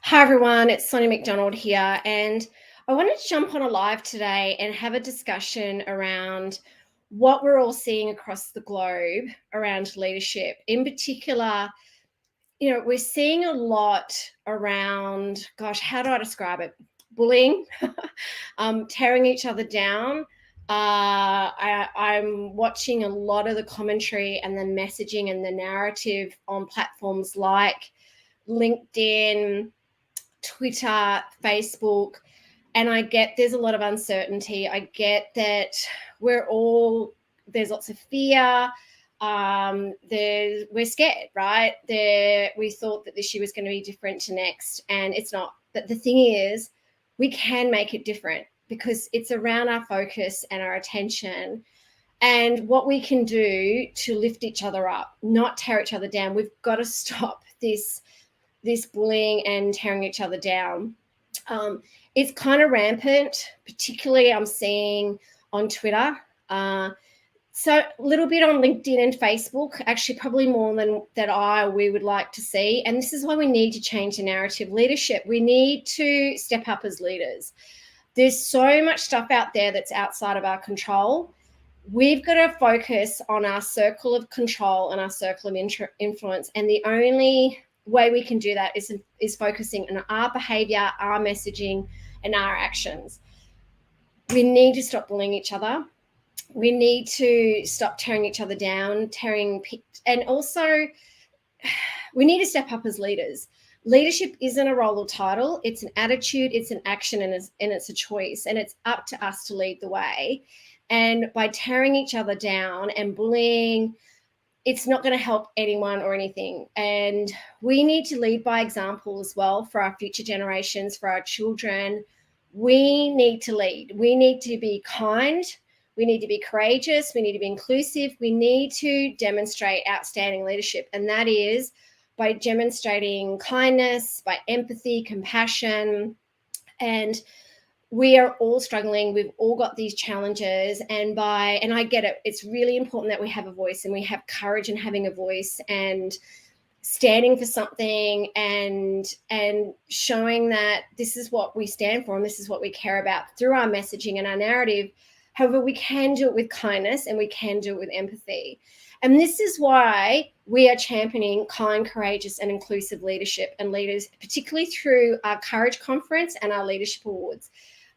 Hi everyone, it's Sonia McDonald here, and I wanted to jump on a live today and have a discussion around what we're all seeing across the globe around leadership. In particular, we're seeing a lot around, gosh, how do I describe it? Bullying, tearing each other down. I'm watching a lot of the commentary and the messaging and the narrative on platforms like LinkedIn, Twitter, Facebook, and I get there's a lot of uncertainty. I get that there's lots of fear. We're scared, right? We thought that this year was going to be different to next, and it's not. But the thing is, we can make it different because it's around our focus and our attention and what we can do to lift each other up, not tear each other down. We've got to stop this bullying and tearing each other down. It's kind of rampant, particularly I'm seeing on Twitter. So a little bit on LinkedIn and Facebook, actually probably more than we would like to see. And this is why we need to change the narrative. Leadership, we need to step up as leaders. There's so much stuff out there that's outside of our control. We've got to focus on our circle of control and our circle of influence. And the only way we can do that is focusing on our behavior, our messaging, and our actions. We need to stop bullying each other. We need to stop tearing each other down, and also we need to step up as leaders. Leadership isn't a role or title. It's an attitude, it's an action, and it's a choice. And it's up to us to lead the way. And by tearing each other down and bullying, it's not going to help anyone or anything. And we need to lead by example as well for our future generations, for our children. We need to lead. We need to be kind. We need to be courageous. We need to be inclusive. We need to demonstrate outstanding leadership. And that is by demonstrating kindness, by empathy, compassion. And we are all struggling. We've all got these challenges, and I get it. It's really important that we have a voice and we have courage in having a voice and standing for something and showing that this is what we stand for and this is what we care about through our messaging and our narrative. However, we can do it with kindness and we can do it with empathy. And this is why we are championing kind, courageous, and inclusive leadership and leaders, particularly through our Courage Conference and our Leadership Awards.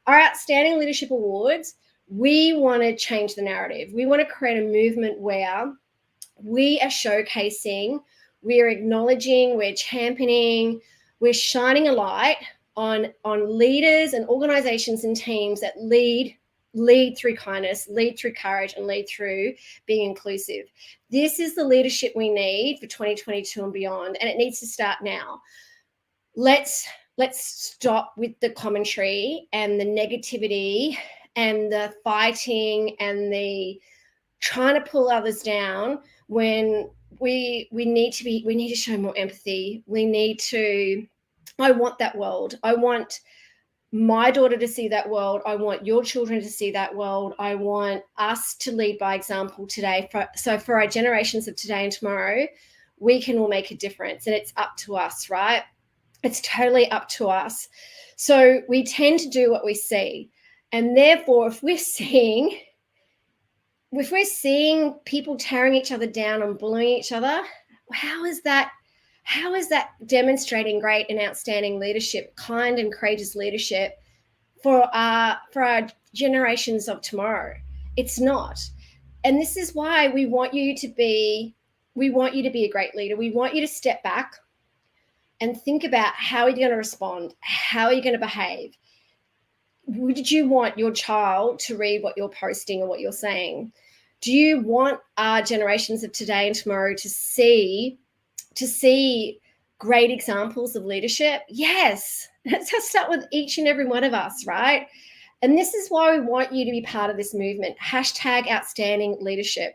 Our Outstanding Leadership Awards, we want to change the narrative. We want to create a movement where we are showcasing, we're acknowledging, we're championing, we're shining a light on leaders and organizations and teams that lead through kindness, lead through courage, and lead through being inclusive. This is the leadership we need for 2022 and beyond, and it needs to start now. Let's stop with the commentary and the negativity and the fighting and the trying to pull others down when we need to show more empathy. I want that world. I want my daughter to see that world. I want your children to see that world. I want us to lead by example today. So for our generations of today and tomorrow, we can all make a difference, and it's up to us, right? It's totally up to us. So we tend to do what we see. And therefore, if we're seeing people tearing each other down and bullying each other, how is that demonstrating great and outstanding leadership, kind and courageous leadership for our generations of tomorrow? It's not. And this is why we want you to be a great leader. We want you to step back and think about how are you going to respond? How are you going to behave? Would you want your child to read what you're posting or what you're saying? Do you want our generations of today and tomorrow to see great examples of leadership? Yes. Let's start with each and every one of us, right? And this is why we want you to be part of this movement. #outstanding leadership.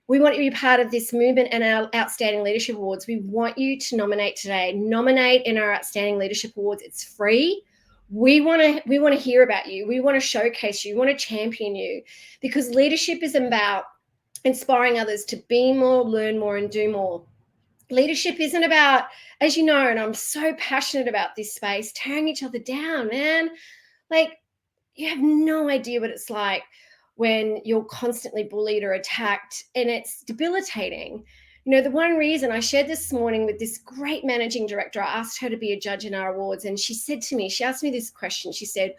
We want you to be part of this movement and our Outstanding Leadership Awards. We want you to nominate today. Nominate in our Outstanding Leadership Awards. It's free. We want to hear about you. We want to showcase you. We want to champion you, because leadership is about inspiring others to be more, learn more, and do more. Leadership isn't about, as you know, and I'm so passionate about this space, tearing each other down, man. Like, you have no idea what it's like when you're constantly bullied or attacked, and it's debilitating. You know, the one reason I shared this morning with this great managing director, I asked her to be a judge in our awards, and she said to me, she asked me this question. She said,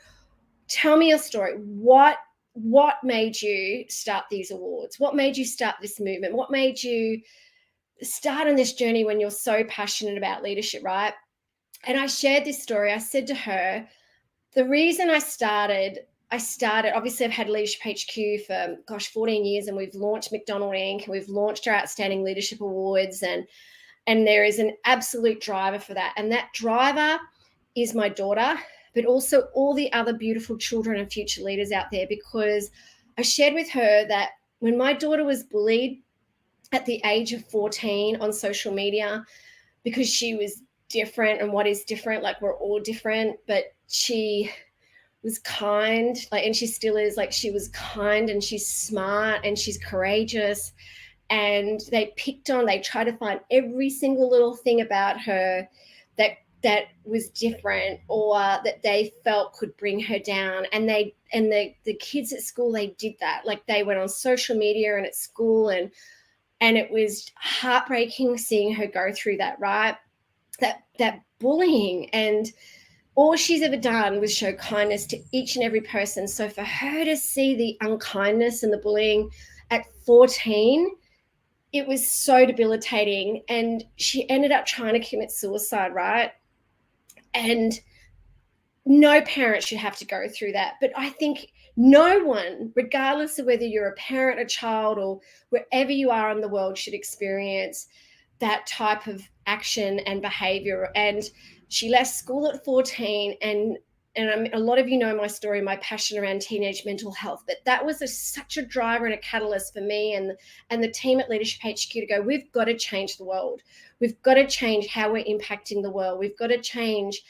tell me your story. What made you start these awards? What made you start this movement? What made you start on this journey when you're so passionate about leadership, right? And I shared this story. I said to her, the reason I started, obviously I've had Leadership HQ for, 14 years, and we've launched McDonald Inc, and we've launched our Outstanding Leadership Awards, and there is an absolute driver for that. And that driver is my daughter, but also all the other beautiful children and future leaders out there, because I shared with her that when my daughter was bullied at the age of 14 on social media, because she was different, and what is different, like, we're all different, but she was kind, like, and she still is, like, she was kind, and she's smart, and she's courageous, and they tried to find every single little thing about her that was different, or that they felt could bring her down. And the kids at school, they did that. Like, they went on social media and at school, and it was heartbreaking seeing her go through that, right? That bullying. And all she's ever done was show kindness to each and every person. So for her to see the unkindness and the bullying at 14, it was so debilitating. And she ended up trying to commit suicide, right? And no parent should have to go through that. But I think no one, regardless of whether you're a parent, a child, or wherever you are in the world, should experience that type of action and behavior. And she left school at 14, and a lot of you know my story, my passion around teenage mental health, but that was such a driver and a catalyst for me and the team at Leadership HQ to go, we've got to change the world. We've got to change how we're impacting the world. We've got to change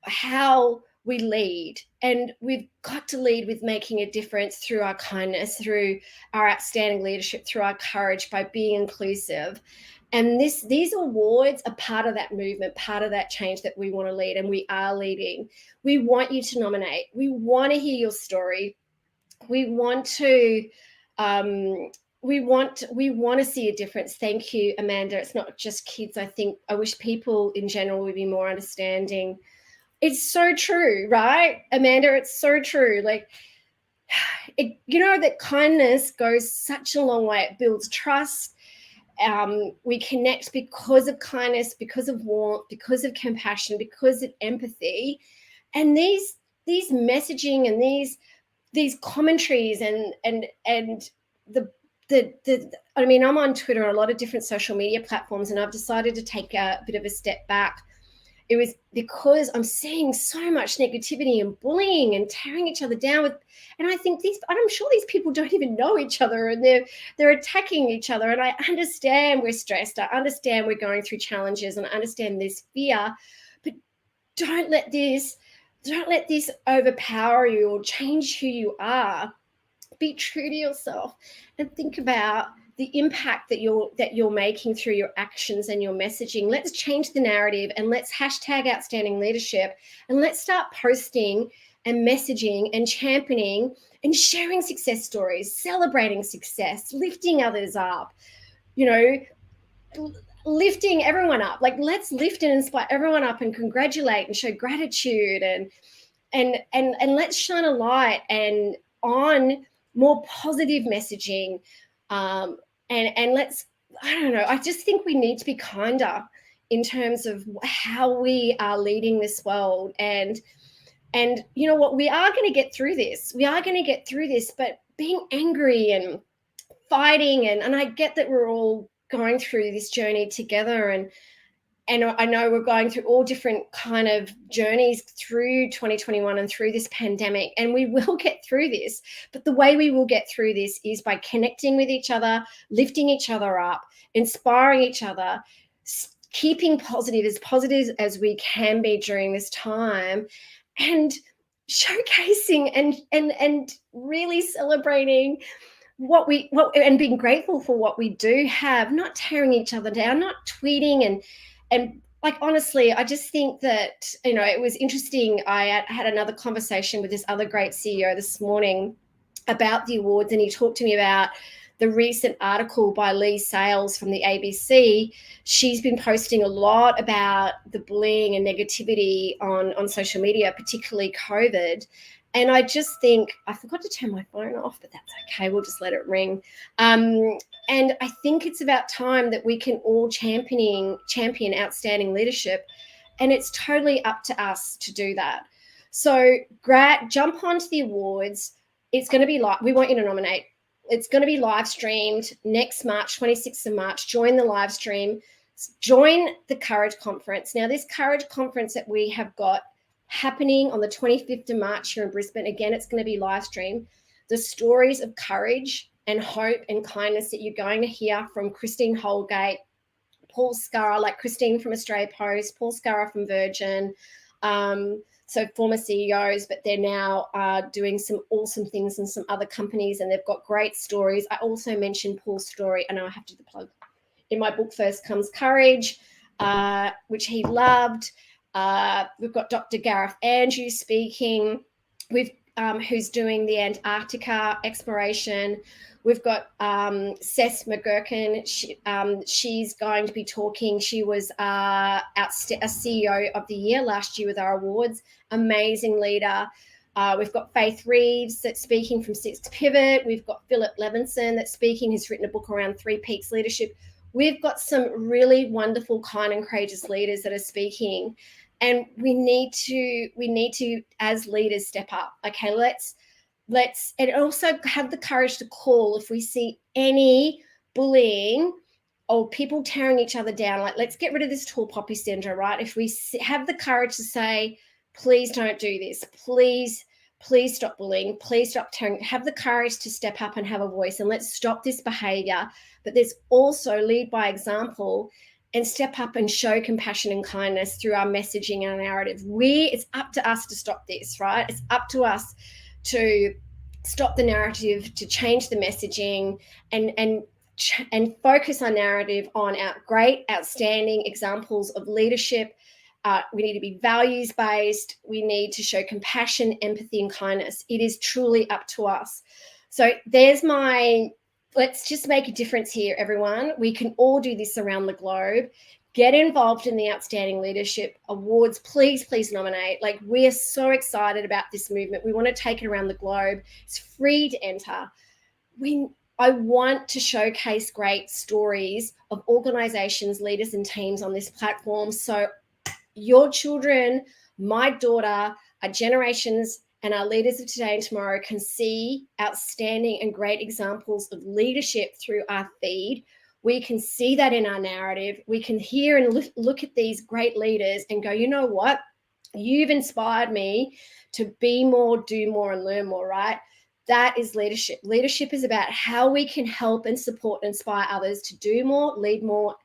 how we lead, and we've got to lead with making a difference through our kindness, through our outstanding leadership, through our courage, by being inclusive. And these awards are part of that movement, part of that change that we want to lead, and we are leading. We want you to nominate. We want to hear your story. We want to see a difference. Thank you, Amanda. It's not just kids. I wish people in general would be more understanding. It's so true, right, Amanda? It's so true. Like, that kindness goes such a long way. It builds trust. We connect because of kindness, because of warmth, because of compassion, because of empathy. And these messaging and these commentaries and I mean, I'm on Twitter and a lot of different social media platforms, and I've decided to take a bit of a step back. It was because I'm seeing so much negativity and bullying and tearing each other down and I think I'm sure these people don't even know each other, and they're attacking each other. And I understand we're stressed. I understand we're going through challenges, and I understand there's fear, but don't let this overpower you or change who you are. Be true to yourself and think about the impact that you're making through your actions and your messaging. Let's change the narrative, and let's hashtag outstanding leadership, and let's start posting and messaging and championing and sharing success stories, celebrating success, lifting others up, lifting everyone up. Like, let's lift and inspire everyone up and congratulate and show gratitude, and let's shine a light and on more positive messaging. And let's, I don't know, I just think we need to be kinder in terms of how we are leading this world. And you know what, we are going to get through this. But being angry and fighting, and I get that we're all going through this journey together, and I know we're going through all different kind of journeys through 2021 and through this pandemic, and we will get through this. But the way we will get through this is by connecting with each other, lifting each other up, inspiring each other, keeping positive as we can be during this time, and showcasing and really celebrating and being grateful for what we do have, not tearing each other down, not tweeting and like, honestly, I just think that, it was interesting. I had another conversation with this other great CEO this morning about the awards, and he talked to me about the recent article by Lee Sales from the ABC. She's been posting a lot about the bullying and negativity on social media, particularly COVID. And I just think, I forgot to turn my phone off, but that's okay. We'll just let it ring. And I think it's about time that we can all champion outstanding leadership. And it's totally up to us to do that. So jump onto the awards. It's going to be we want you to nominate. It's going to be live streamed next March, 26th of March. Join the live stream. Join the Courage Conference. Now, this Courage Conference that we have got happening on the 25th of March here in Brisbane. Again, it's going to be live streamed. The stories of courage and hope and kindness that you're going to hear from Christine Holgate, Paul Scurrah, like Christine from Australia Post, Paul Scurrah from Virgin, so former CEOs, but they're now doing some awesome things in some other companies, and they've got great stories. I also mentioned Paul's story. I know I have to do the plug. In my book, First Comes Courage, which he loved. We've got Dr. Gareth Andrews speaking, who's doing the Antarctica exploration. We've got Cess McGurkin. She's going to be talking. She was a CEO of the year last year with our awards. Amazing leader. We've got Faith Reeves that's speaking from Sixth Pivot. We've got Philip Levinson that's speaking. He's written a book around 3 Peaks leadership. We've got some really wonderful, kind and courageous leaders that are speaking. And we need to, as leaders, step up. Okay, let's and also have the courage to call if we see any bullying or people tearing each other down. Like, let's get rid of this tall poppy syndrome, right? If we have the courage to say, please don't do this, please stop bullying, please stop tearing, have the courage to step up and have a voice, and let's stop this behavior. But there's also lead by example and step up and show compassion and kindness through our messaging and our narrative. It's up to us to stop this, right? It's up to us to stop the narrative, to change the messaging, and focus our narrative on our great, outstanding examples of leadership. We need to be values-based. We need to show compassion, empathy, and kindness. It is truly up to us. So let's just make a difference here, everyone. We can all do this around the globe. Get involved in the Outstanding Leadership Awards. Please nominate. Like, we are so excited about this movement. We want to take it around the globe. It's free to enter. I want to showcase great stories of organizations, leaders, and teams on this platform. So your children, my daughter, our generations, and our leaders of today and tomorrow can see outstanding and great examples of leadership through our feed. We can see that in our narrative. We can hear and look at these great leaders and go, you know what? You've inspired me to be more, do more, and learn more, right? That is leadership. Leadership is about how we can help and support and inspire others to do more, lead more,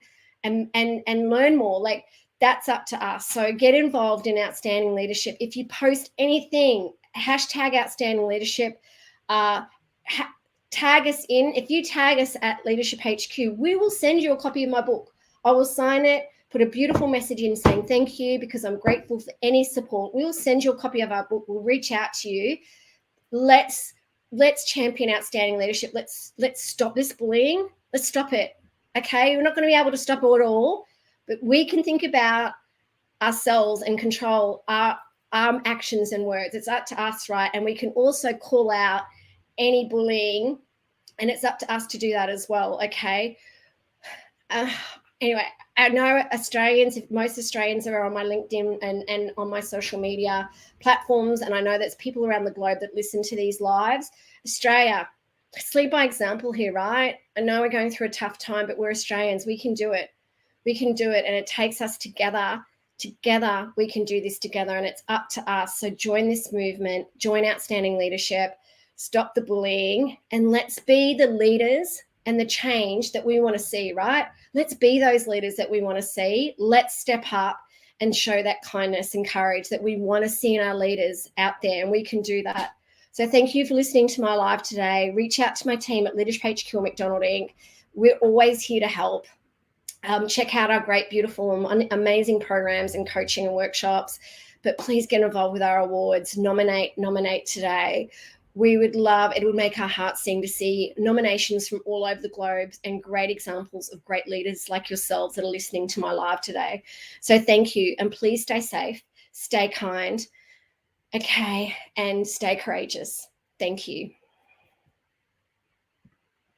and learn more. Like, that's up to us. So get involved in Outstanding Leadership. If you post anything, hashtag Outstanding Leadership, tag us in. If you tag us at LeadershipHQ, we will send you a copy of my book. I will sign it, put a beautiful message in saying thank you because I'm grateful for any support. We will send you a copy of our book. We'll reach out to you. Let's champion outstanding leadership. Let's stop this bullying. Let's stop it. Okay, we're not going to be able to stop it at all, but we can think about ourselves and control our actions and words. It's up to us, right? And we can also call out any bullying, and it's up to us to do that as well. Okay. Anyway, I know most Australians are on my LinkedIn and on my social media platforms, and I know there's people around the globe that listen to these lives. Australia, let's lead by example here, right? I know we're going through a tough time, but we're Australians. We can do it. We can do it, and it takes us together. Together, we can do this together, and it's up to us. So join this movement, join Outstanding Leadership, stop the bullying, and let's be the leaders and the change that we want to see, right? Let's be those leaders that we want to see. Let's step up and show that kindness and courage that we want to see in our leaders out there, and we can do that. So thank you for listening to my live today. Reach out to my team at LeadershipHQ and McDonald Inc. We're always here to help. Check out our great, beautiful, and amazing programs and coaching and workshops. But please get involved with our awards. Nominate today. We would love, it would make our hearts sing to see nominations from all over the globe and great examples of great leaders like yourselves that are listening to my live today. So thank you. And please stay safe, stay kind, okay, and stay courageous. Thank you.